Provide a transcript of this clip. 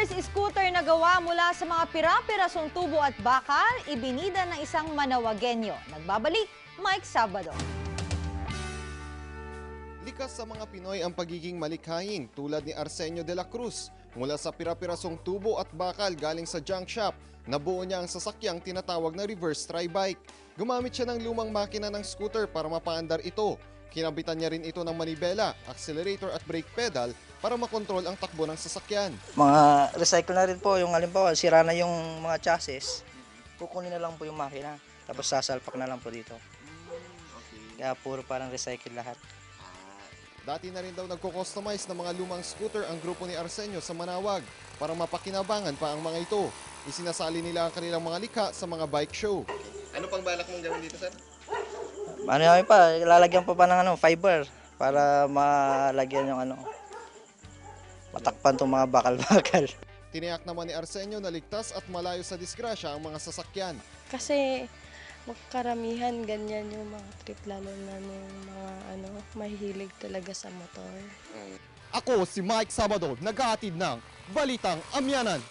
reverse scooter na gawa mula sa mga pira-pirasong tubo at bakal, ibinida ng isang Manawagenyo. Nagbabalik, Mike Sabado. Likas sa mga Pinoy ang pagiging malikhain tulad ni Arsenio de la Cruz. Mula sa pira-pirasong tubo at bakal galing sa junk shop, nabuo niya ang sasakyang tinatawag na reverse tri-bike. Gumamit siya ng lumang makina ng scooter para mapaandar ito. Kinabitan niya rin ito ng manibela, accelerator at brake pedal para makontrol ang takbo ng sasakyan. Mga recycle na rin po, yung halimbawa sira na yung mga chassis, kukunin na lang po yung makina, tapos sasalpak na lang po dito. Kaya puro parang recycle lahat. Dati na rin daw nagko-customize ng mga lumang scooter ang grupo ni Arsenio sa Manawag para mapakinabangan pa ang mga ito. Isinasali nila ang kanilang mga likha sa mga bike show. Ano pang balak mong gawin dito, sir? Ano namin pa, lalagyan pa ng fiber para malagyan yung matakpan itong mga bakal-bakal. Tiniyak naman ni Arsenio na ligtas at malayo sa disgrasya ang mga sasakyan. Kasi karamihan ganyan yung mga trip, lalo na yung mga mahihilig talaga sa motor. Ako si Mike Sabado, naghahatid ng Balitang Amyanan.